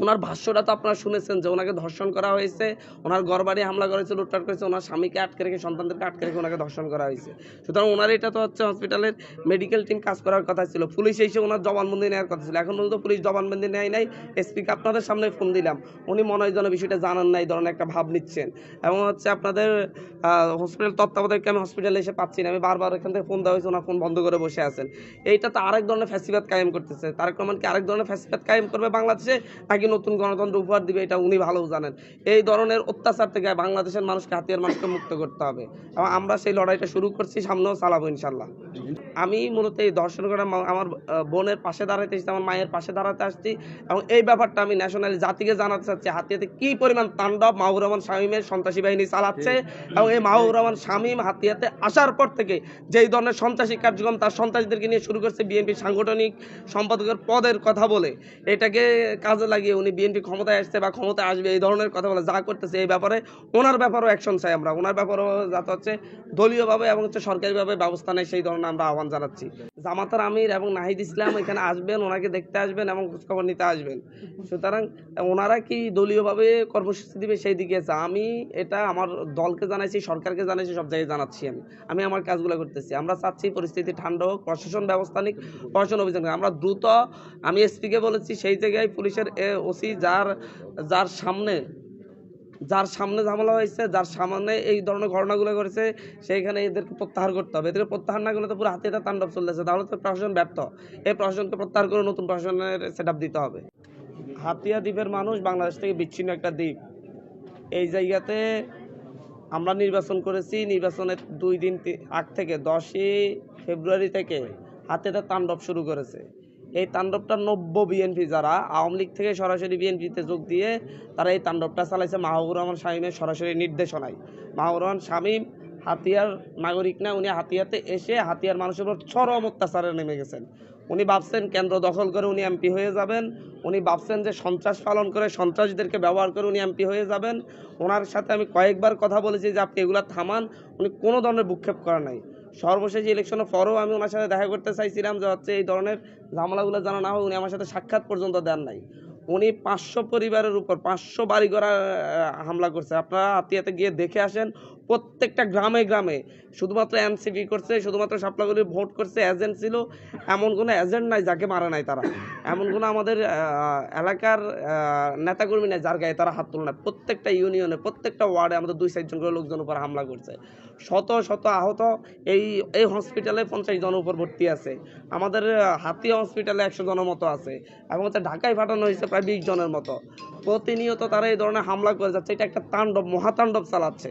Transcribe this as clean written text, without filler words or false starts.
ওনার ভাষ্যটা তো আপনারা শুনেছেন যে ওনাকে ধর্ষণ করা হয়েছে, ওনার ঘরবাড়ি হামলা করেছে, লুটপাট করেছে, ওনার স্বামীকে আটকে রেখে, সন্তানদেরকে আটকে রেখে ওনাকে ধর্ষণ করা হয়েছে। সুতরাং ওনার এটা তো হচ্ছে হসপিটালের মেডিকেল টিম কাজ করার কথা ছিল, পুলিশ এসে ওনার জবানবন্দি নেওয়ার কথা ছিল। এখন পর্যন্ত পুলিশ জবানবন্দি নেয় নাই। এসপিকে আপনাদের সামনে ফোন দিলাম, উনি মনে হয় যেন বিষয়টা জানান না, এই ধরনের একটা ভাব নিচ্ছেন। এবং হচ্ছে আপনাদের হসপিটাল তত্ত্বাবধায়ককে আমি হসপিটালে এসে পাচ্ছি না, আমি বারবার এখান থেকে ফোন দেওয়া হয়েছে, ওনার ফোন বন্ধ করে বসে আছেন। এইটা তো আরেক ধরনের ফ্যাসিবাদ কায়েম করতেছে। তারেক রহমান কি আরেক ধরনের ফ্যাসিবাদ কায়েম করবে বাংলাদেশে, নাকি নতুন গণতন্ত্র উপহার দিবে, এটা উনি ভালো জানেন। এই ধরনের অত্যাচার থেকে বাংলাদেশের মানুষকে, হাতিয়ার মানুষকে মুক্ত করতে হবে এবং আমরা সেই লড়াইটা শুরু করছি, সামনেও চালাবো ইনশাল্লাহ। আমি মূলত এই দর্শন করে আমার বোনের পাশে দাঁড়াতে এসেছি, আমার মায়ের পাশে দাঁড়াতে আসছি এবং এই ব্যাপারটা আমি ন্যাশনালি জাতিকে জানাতে চাচ্ছি, হাতিয়াতে কি পরিমাণ তাণ্ডব মাহবুর রহমান শামীমের সন্ত্রাসী বাহিনী চালাচ্ছে। এবং এই মাহবুর রহমান শামীম হাতিয়াতে আসার পর থেকে যেই ধরনের সন্ত্রাসী কার্যক্রম তার সন্ত্রাসীদেরকে নিয়ে শুরু করছে, বিএনপি সাংগঠনিক সম্পাদকের পদের কথা বলে এটাকে কাজে লাগিয়ে উনি বিএনপি ক্ষমতায় আসছে বা ক্ষমতায় আসবে এই ধরনের কথা বলে যা করতেছে, এই ব্যাপারে ওনার ব্যাপারেও অ্যাকশন চাই আমরা। ওনার ব্যাপারেও যাতে হচ্ছে দলীয়ভাবে এবং হচ্ছে সরকারিভাবে ব্যবস্থা নেয়, সেই ধরনের আমরা আহ্বান জানাচ্ছি। জামাতার আমির এবং নাহিদ ইসলাম এখানে আসবেন, ওনাকে দেখতে আসবেন এবং খোঁজখবর নিতে আসবেন। সুতরাং ওনারা কি দলীয়ভাবে কর্মসূচি দিবে সেই দিকে আছে। আমি এটা আমার দলকে জানাইছি, সরকারকে জানাইছি, সব জায়গায় জানাচ্ছি। আমি আমার কাজগুলো করতেছি। আমরা চাচ্ছি পরিস্থিতি ঠান্ডা হোক, প্রশাসন ব্যবস্থা নিক, প্রশাসন অভিযান নিক। আমরা দ্রুত, আমি এসপিকে বলেছি সেই জায়গায় পুলিশের ওসি যার সামনে ঝামেলা হয়েছে, যার সামনে এই ধরনের ঘটনাগুলো করেছে, সেইখানে এদেরকে প্রত্যাহার করতে হবে। এদেরকে প্রত্যাহার না করলে তো পুরো হাতিয়াতে তাণ্ডব চলতেছে, তাহলে তো প্রশাসন ব্যর্থ। এই প্রশাসনকে প্রত্যাহার করে নতুন প্রশাসনের সেট দিতে হবে। হাতিয়া দ্বীপের মানুষ বাংলাদেশ থেকে বিচ্ছিন্ন একটা দ্বীপ। এই জায়গাতে আমরা নির্বাচন করেছি, নির্বাচনের 2 দিন আগ থেকে 10ই ফেব্রুয়ারি থেকে হাতিয়াতে তাণ্ডব শুরু করেছে। এই তাণ্ডবটা নব্য বিএনপি যারা আওয়ামী লীগ থেকে সরাসরি বিএনপিতে যোগ দিয়ে তারা এই তাণ্ডবটা চালাইছে মাহবুর রহমান শামীমের সরাসরি নির্দেশনায়। মাহবুর রহমান শামীম হাতিয়ার নাগরিক না, উনি হাতিয়াতে এসে হাতিয়ার মানুষের উপর চরম অত্যাচারে নেমে গেছেন। উনি ভাবছেন কেন্দ্র দখল করে উনি এমপি হয়ে যাবেন, উনি ভাবছেন যে সন্ত্রাস পালন করে সন্ত্রাসীদেরকে ব্যবহার করে উনি এমপি হয়ে যাবেন। ওনার সাথে আমি কয়েকবার কথা বলেছি যে আপনি এগুলা থামান, উনি কোনো ধরনের ভূক্ষেপ করা নাই। সর্বশেষ ইলেকশনের পরেও আমি ওনার সাথে দেখা করতে চাইছিলাম যে হচ্ছে এই ধরনের ঝামেলাগুলো জানা না হয়, উনি আমার সাথে সাক্ষাৎ পর্যন্ত দেন নাই। উনি 500 পরিবারের উপর 500 বাড়িঘরা হামলা করছে। আপনারা হাতিয়াতে গিয়ে দেখে আসেন, প্রত্যেকটা গ্রামে গ্রামে শুধুমাত্র এনসিপি করছে, শুধুমাত্র শাপলাগুলি ভোট করছে, এজেন্ট ছিল, এমন কোনো এজেন্ট নাই যাকে মারা নাই তারা। এমন কোনো আমাদের এলাকার নেতাকর্মী নাই যার গায়ে তারা হাত তুলে না। প্রত্যেকটা ইউনিয়নে, প্রত্যেকটা ওয়ার্ডে আমাদের 2-4 জন করে লোকজন উপর হামলা করছে। শত শত আহত। এই হসপিটালে 50 জনের উপর ভর্তি আছে। আমাদের হাতিয়া হসপিটালে 100 জনের মতো আছে এবং হচ্ছে ঢাকায় পাঠানো হয়েছে প্রায় 20 জনের মতো। প্রতিনিয়ত তারা এই ধরনের হামলা করে যাচ্ছে। এটা একটা তাণ্ডব, মহাতাণ্ডব চালাচ্ছে।